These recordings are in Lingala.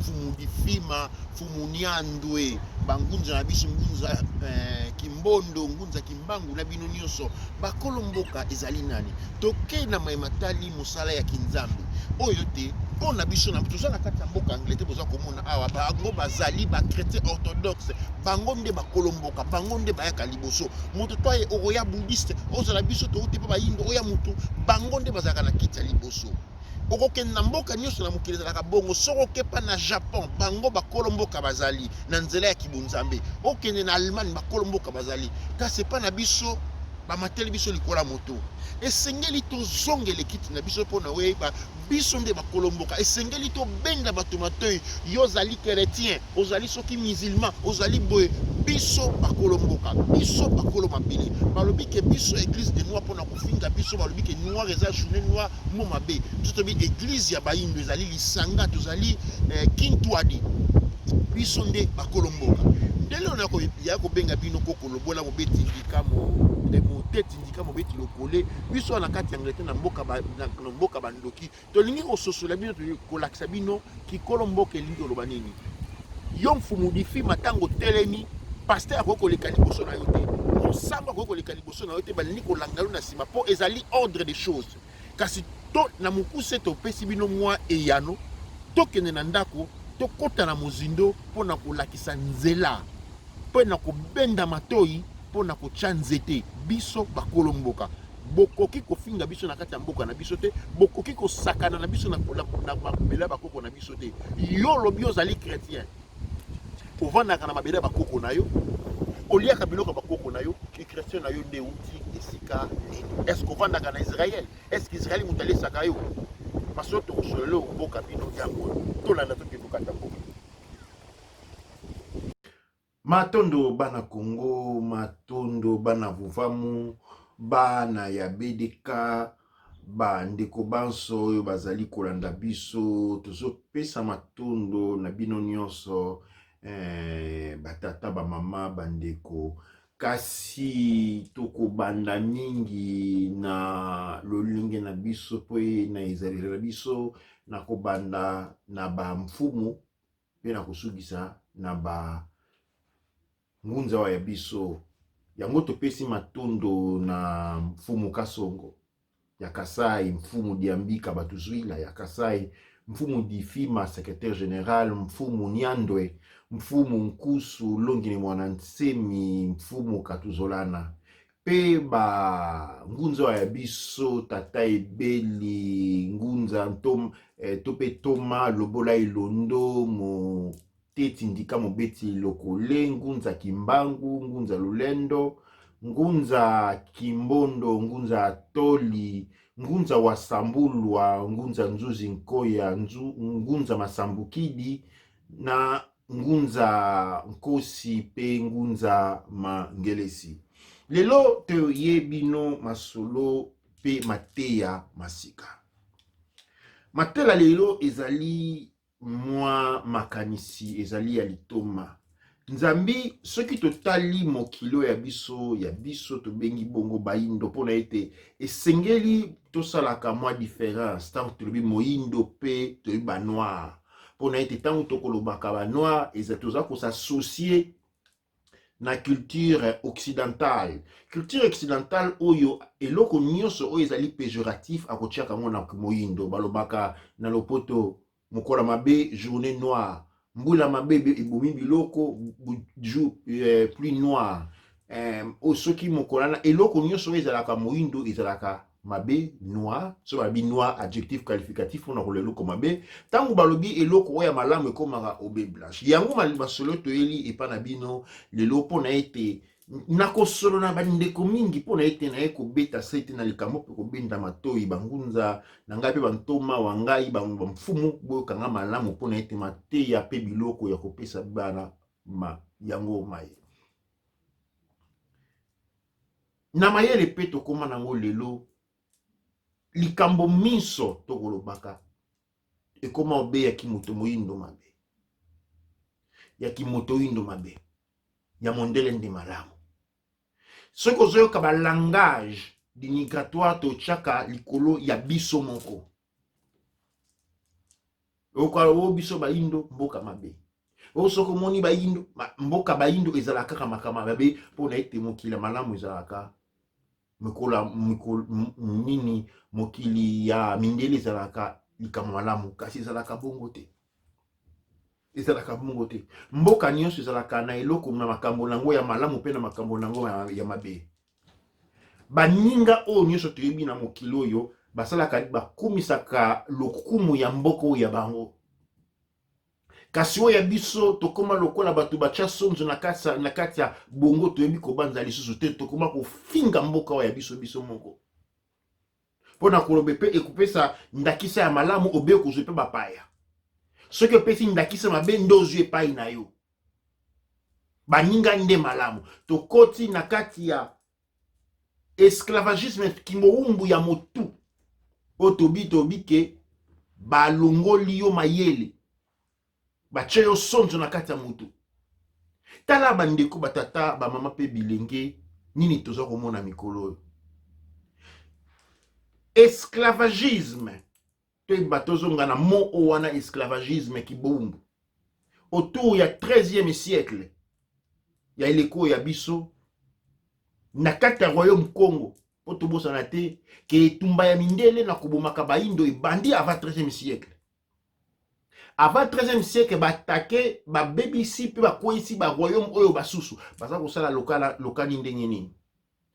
fumu difima fumu niandwe bangunza na biso ngunza kimbondo ngunza kimbangu na bino nyonso bakolomboka ezali nani toke na maimatali mosala ya kinzambe oyo te mpona biso na toza na kati ya mboka Angleterre boza komona awa bango bazali bakretien orthodoxe bango nde bakolomboka bango nde bayaka liboso moto toye okoya bouddhiste ozala biso touti mpe bayindo oya motu bango nde bazalaka na kiti ya liboso okokende na mboka nyonso na mokili ezalaka bongo soki okepa na Japon bango bakolomboka bazali na nzela ya kibunzambe okende na Allemagne bakolomboka bazali kasi epa na biso bamateli biso likola moto esengeli tozongela kiti na biso mpona oyeba biso nde bakolomboka esengeli tobenga bato matoi yo ozali chrétien ozali soki musulman ozali boye biso bakolomboka biso bakolo mabele balobi ke biso église de noir mpona kofinga biso balobi ke noir eza journée noir mo mabe biso tobi église ya bayindo ezali lisanga tozali kintwadi biso nde bakolomboka ndelo na ya kobenga bino kokolobola mobeti ndikamo moteti ndika mobeti lokole biso na kati ya Angleterre na mboka bandoki tolingi kososola bino kolakisa bino kikolomboka elingi oloba nini yo mfumu difima ntango telemi paster akoki koleka liboso na yo te mosango akoki koleka liboso na yo te balingi kolanga yo na nsima mpo ezali ordre des choses kasi to na mokuse topesi bino mwa eyano tokende na ndako tokota na mozindo mpo na kolakisa nzela mpo na kobenda matoi mpo na kotya nzete biso bakolomboka bokoki kofinga biso na kati ya mboka na biso te bokoki kosakana na biso na mabele bakoko na biso te yo lobi ozali chrétien ovandaka na mabele bakoko na yo oliaka biloko bakoko na yo chrétien na yo nde uti esika nini est-ce que ovandaka na Israël est-ce que Israël moto alesaka yo parce que tokosolole mboka bino yango tolanda tokendokata mboka matondo bana Congo matondo bana vuvamu bana ya BDK bandeko banso oyo bazali kolanda biso tozopesa matondo na bino nyonso batata bamama bandeko kasi tokobanda mingi na lolinge na biso mpe na ezaleli na biso na kobanda na bamfumu mpe na kosugisa na ba ngunza wa ya biso yango topesi matondo na mfumu Kasongo ya Kasai mfumu Diambika Batuzwila ya Kasai mfumu Difima secrétaire général mfumu Niandwe mfumu Nkusu Longine Mwanansemi mfumu Katuzolana pe ba ngunza wa ya biso tata Ebeli ngunza tope Toma Lobola Ilondo mo teti ndika mobeti lokole ngunza Kimbangu ngunza Lulendo ngunza Kimbondo ngunza Toli ngunza Wasambulwa ngunza Nzuzi Nkoya ngunza Masambukidi na ngunza Nkosi pe ngunza Mangelesi lelo toyebino masolo pe mateya masika matela lelo ezali mwa makanisi ezali ya litoma nzambi soki totali mokilo ya biso tobengi bongo bayindo mpona ete esengeli tosalaka mwa différence ntango tolobi moyindo pe toyebi banoir mpona ete ntango tokolobaka banoir toza kosasocie na culture occidentale oyo eloko nyonso oyo ezali péjoratif akotiaka ngo na moyindo balobaka na lopoto mokola mabe journée noire mbula mabe ebomi biloko pluie noire soki mokola na eloko nyonso oyo ezalaka moyindo ezalaka mabe noir so balobi noir adjectif qualificatif mpona kolela eloko mabe ntango balobi eloko oyo ya malamu ekomaka obe blanche yango masolo toyeli epa na bino lelo mpona ete nakosolo na bandeko mingi mpona ete naye kobeta sete na likambo mpe kobenda matoi bangunza na ngai mpe bantoma wa ngai bamfumu boyokanga malamu mpona ete mateya mpe biloko ya kopesa bana yango maye na mayele mpe tokóma nango lelo likambo miso tokolobaka ekóma obe ya kimoto moyindo mabe ya kimoto oyindo mabe ya mondele nde malamu soki ozoyoka balangage dinigratoire totyaka likolo ya biso moko o biso baindo mboka mabe. O soko moni baindo mboka baindo ezalaka kaka makama mabe pona ete mokili malamu ezalaka nini mokili ya mindele ezalaka likambo malamu kasi ezalaka bongo te. Ezalaka bongo te. Mboka nyonso ezalaka na eloko na makambo nango ya malamu pe na makambo nango ya mabe. Baninga o nyonso toyebi na mokili oyo basalaka bakumisaka lokumu ya mboka oyo ya bango. Kasi oyo ya biso tokoma lokola bato batya sonzo na kati ya bongo toyebi kobanza lisusu te, tokoma kofinga mboka oyo ya biso moko. Pona kolobe pe ekopesa ndakisa ya malamu obe kozwe pe bapaya. Soki opesi ndakisa mabe ndozu epai na yo. Baninga nde malamu. Tokoti na kati ya esclavagisme kimowumbu ya motu. Tobi ke balongoli yo mayele. Batye yo sonzo na kati ya motu. Tala bandeko batata bamama pe bilenge nini toza komona mikolo. Esclavagisme. Batozonga na mo wana esclavagisme kibumbu. Autour ya 13e siècle. Ya eleko ya biso. Na kati ya royaume Congo. Poto bosa na te. Ke etumba ya mindele na kubomaka baindo ebandi avant 13e siècle. Avant 13e siècle batake ba BBC pe ba koisi ba royaume oyo basusu. Baza kosala lokani ndenge nini.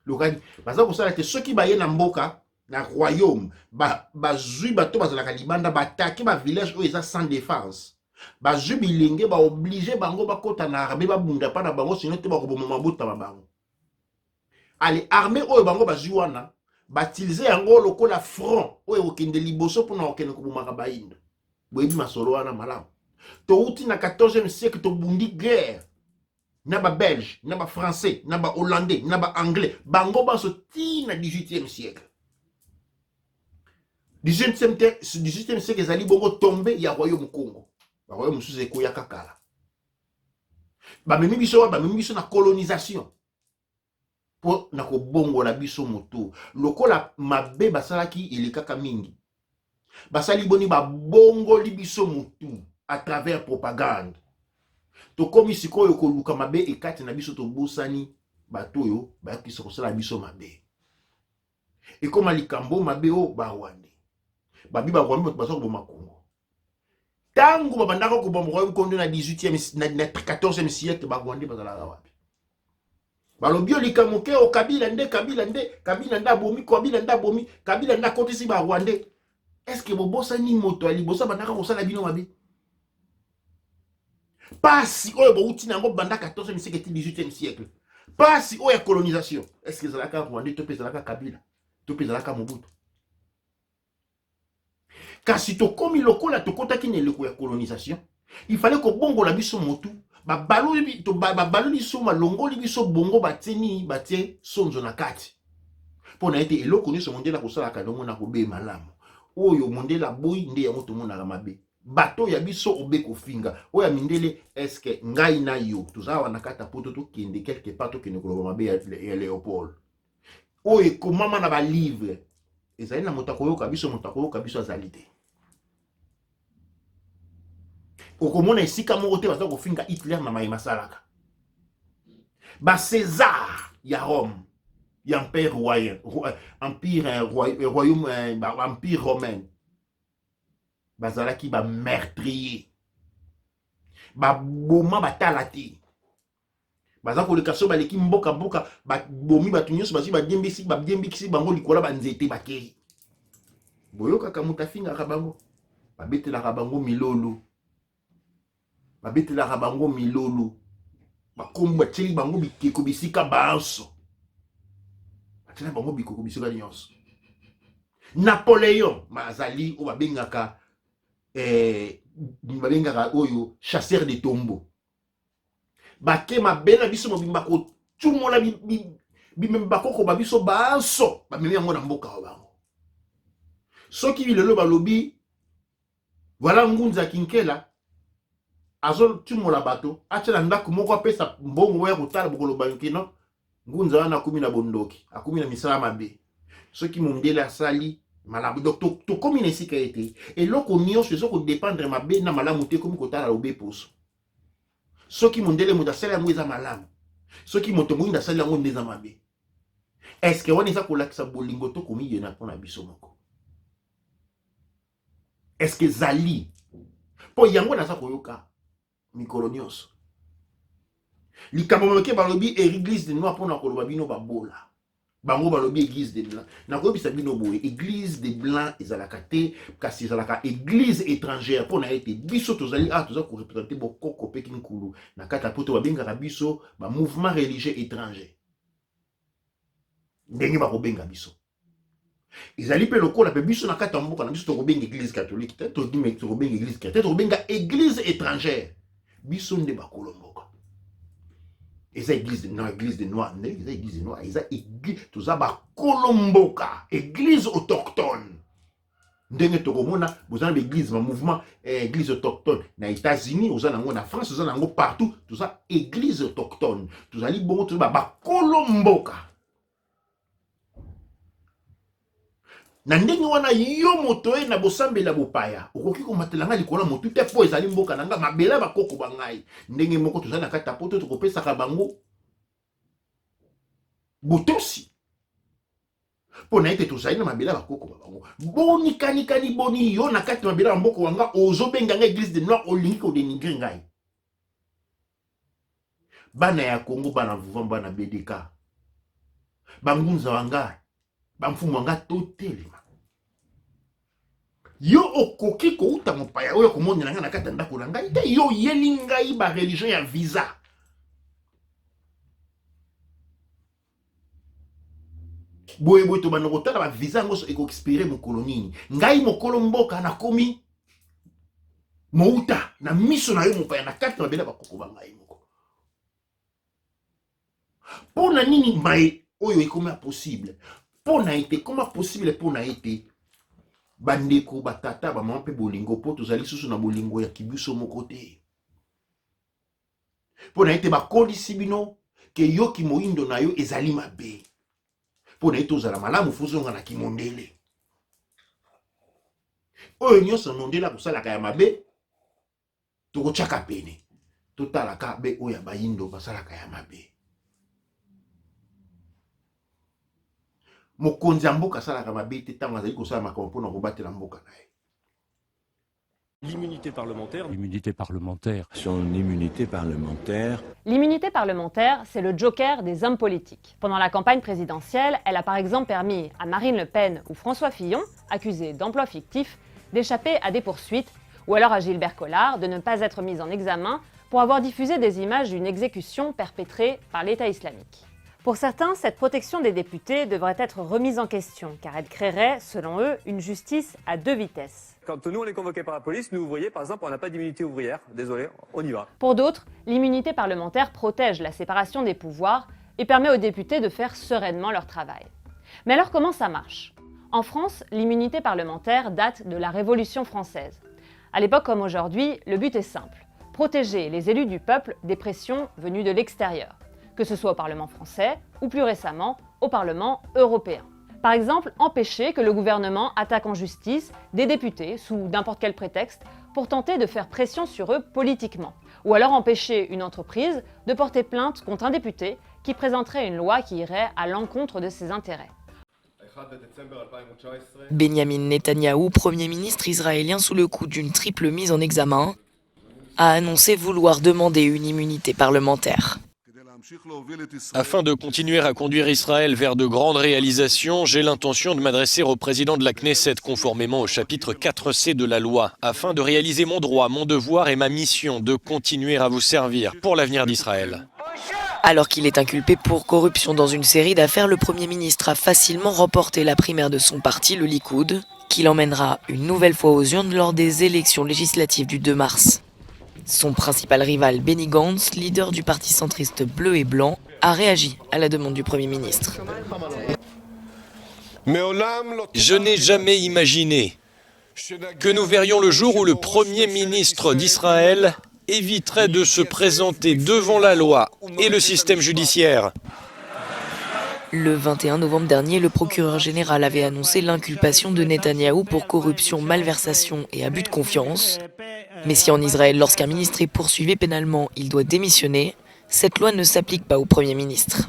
Lokani baza kosala te soki baye na mboka na royaume bazui bato bazalaka libanda batake ba village oyo eza sans défense. Bazui bilenge ba obligé bango bakota na armée babunda pa na bango sinon te bakoboma mabuta bango. Ale armée oyo bango bazui wana batilize yango lokola front oyo okende liboso pona okende kobomaka baindo. Boyebi masolo wana malamu. Touti na 14e siècle to bundi guerre. Na ba belge, na ba français, na ba hollandais, na ba anglais. Bango baso ti na 18e siècle. 18e siècle ezali bongo tombe ya royaume Congo. Ba royaume sous eko ya kakala. Ba memi biso na colonisation. Po na ko bongo la biso moto. Lokola mabe basalaki elekaka mingi. Basali boni ba bongo libiso mutu à travers propagande. To komi sikoyo ko luka mabe ekati na biso to bosani bato yo ba kiso kosala biso mabe. E koma likambo mabe o ba Rwanda. Babi ba Rwanda baso ko Congo. Tango babandaka ko bombo Congo na 18e na 14e siècle ba Rwanda bazala wapi. Balobio likamoke o Kabila nda bomi Kabila nda kotisi ba Rwanda. Est-ce que bobosa ni moto ali bosa bandaka kosala bino mabe? Pasi oyo bouti nango banda 14e siècle et 18e siècle. Pasi oyo colonisation. Est-ce que zalaka Rwanda to pezalaka Kabila? To pezalaka Mobutu? Kasi to komi lokola to kotaki na eleko ya colonisation, il fallait ko bongo la biso motu, ba baloli biso malongoli biso bongo batie sonzo na kati. Pona ete eloko nyonso mondela kosala kadongo na kobe malamu. Oyo mondela boy nde yango tomonaka mabe. Bato ya biso obe kofinga. Oya mindele eske ngai na yo tozawa na kata poto to kende quelque part to kende koloba mabe ya Léopold. Oyo komama na ba livre. Ezali na motakoyoka biso azali te. Okomona esika moko te baza kofinga Hitler na mai masalaka. Ba César ya Rome. Empire romain. Bazalaki ba meurtrier. Ba boma batalati. Baza ko lekaso ba leki mboka ba bomi batu nyonso bazi ba diembisi bango likola ba nzete bakei. Boyoka kamutafinga kabango. Babetela kabango milolo. Bakomba tsheli bango bikeko bisika banso. Tena bango bikoko bisika nyonso. Napoléon mazali o babengaka oyo chasseur de tombeaux. Bakema bena biso mobimba ko tumola bimemba koko babiso banso bamemi yango na mboka wa bango. Soki bilelo balobi voilà ngunza kinkela azo tumola bato achela ndako moko apesa mbongo ya kotala bokolo bankino ngunza wana akumi na bondoki akumi na misala mabe. Soki mondele asali malamu. Donc to komi na esika ete eloko nyonso ezo kodépendre mabe na malamu te komi kotala lobe poso. Soki mondele moto asala yango eza malamu, soki moto moyinda asali yango nde eza mabe. Est-ce que wana eza kolakisa bolingo to komi yena mpona biso moko? Est-ce que zali po yango naza koyoka mikolo nyonso likambo moke balobi église de noir mpona koloba bino babola bango balobi église des blancs. Nakoyebisa bino boye église des blancs ezalaka te kasi ezalaka église étrangère mpona ete biso tozali toza korepresente bokoko mpe kinkulu na kati ya poto babengaka biso bamouvement religieux étranger ndenge bakobenga biso. Ezali pe lokola pe biso na kati ya mboka na biso tokobenga église catholique te tokobenga église chrétienne te tokobenga église étrangère biso nde bakolo mboka. Eza église de noir nde eza église de noir eza église toza bakolo mboka église autochtone ndenge tokomona bozana l'église ba mouvement église autochtone na États-Unis ozana nango na France ozana nango partout toza église autochtone tozali bongo toza bakolo mboka. Na ndenge wana yo moto na bosambela bopaya okoki komatelanga likola motu te po ezali mboka nanga mabela bakoko bangai ndenge moko tozali na kati ya poto tokopesaka bango botosi pona ete tozali na mabela bakoko bango boni kanikani boni yo na kati mabela mboko wanga ozobenga nga église de noir olingi kodenigre ngai. Bana ya Congo bana vuvamba bana BDK bangunza wanga bamfumu wanga totelema yo okoki kouta mopaya oyo komonela nga na kati ya ndako na ngai te yo yeli ngai ba religion ya visa. Boye to bana kotala ba visa yango so eko-expire mokolo nini ngai mokolo mboka nakomi mouta na miso na yo mopaya na kati na bela bakoko ba ngai moko. Pona nini mai oyo ekomi possible? Pona ete comment possible pona ete bandeko batata ba mama pe bolingo po tozali susu na bolingo ya kibiso moko te. Pona ete bakolisi bino ke yo kimoindo na yo ezali mabe. Pona ete ozala malamu fozonga na kimondele. Oyo nyonso mondela kosalaka ya mabe tokochaka pene. Totalaka be oya bayindo basalaka ya mabe. Mokonzi mboka salaka mabe te tango azali kosala makambo mpona kobatela mboka na ye. L'immunité parlementaire. L'immunité parlementaire. Son immunité parlementaire. L'immunité parlementaire, c'est le joker des hommes politiques. Pendant la campagne présidentielle, elle a par exemple permis à Marine Le Pen ou François Fillon, accusés d'emploi fictif, d'échapper à des poursuites, ou alors à Gilbert Collard de ne pas être mis en examen pour avoir diffusé des images d'une exécution perpétrée par l'État islamique. Pour certains, cette protection des députés devrait être remise en question, car elle créerait, selon eux, une justice à deux vitesses. Quand nous on est convoqués par la police, nous ouvriers par exemple, on n'a pas d'immunité ouvrière. Désolé, on y va. Pour d'autres, l'immunité parlementaire protège la séparation des pouvoirs et permet aux députés de faire sereinement leur travail. Mais alors comment ça marche? En France, l'immunité parlementaire date de la Révolution française. À l'époque comme aujourd'hui, le but est simple, protéger les élus du peuple des pressions venues de l'extérieur, que ce soit au Parlement français ou plus récemment au Parlement européen. Par exemple, empêcher que le gouvernement attaque en justice des députés sous n'importe quel prétexte pour tenter de faire pression sur eux politiquement. Ou alors empêcher une entreprise de porter plainte contre un député qui présenterait une loi qui irait à l'encontre de ses intérêts. Benyamin Netanyahou, Premier ministre israélien sous le coup d'une triple mise en examen, a annoncé vouloir demander une immunité parlementaire. Afin de continuer à conduire Israël vers de grandes réalisations, j'ai l'intention de m'adresser au président de la Knesset conformément au chapitre 4c de la loi, afin de réaliser mon droit, mon devoir et ma mission de continuer à vous servir pour l'avenir d'Israël. Alors qu'il est inculpé pour corruption dans une série d'affaires, le Premier ministre a facilement remporté la primaire de son parti, le Likoud, qui l'emmènera une nouvelle fois aux urnes lors des élections législatives du 2 mars. Son principal rival, Benny Gantz, leader du parti centriste bleu et blanc, a réagi à la demande du Premier ministre. Je n'ai jamais imaginé que nous verrions le jour où le Premier ministre d'Israël éviterait de se présenter devant la loi et le système judiciaire. Le 21 novembre dernier, le procureur général avait annoncé l'inculpation de Netanyahou pour corruption, malversation et abus de confiance. Mais si en Israël, lorsqu'un ministre est poursuivi pénalement, il doit démissionner, cette loi ne s'applique pas au Premier ministre.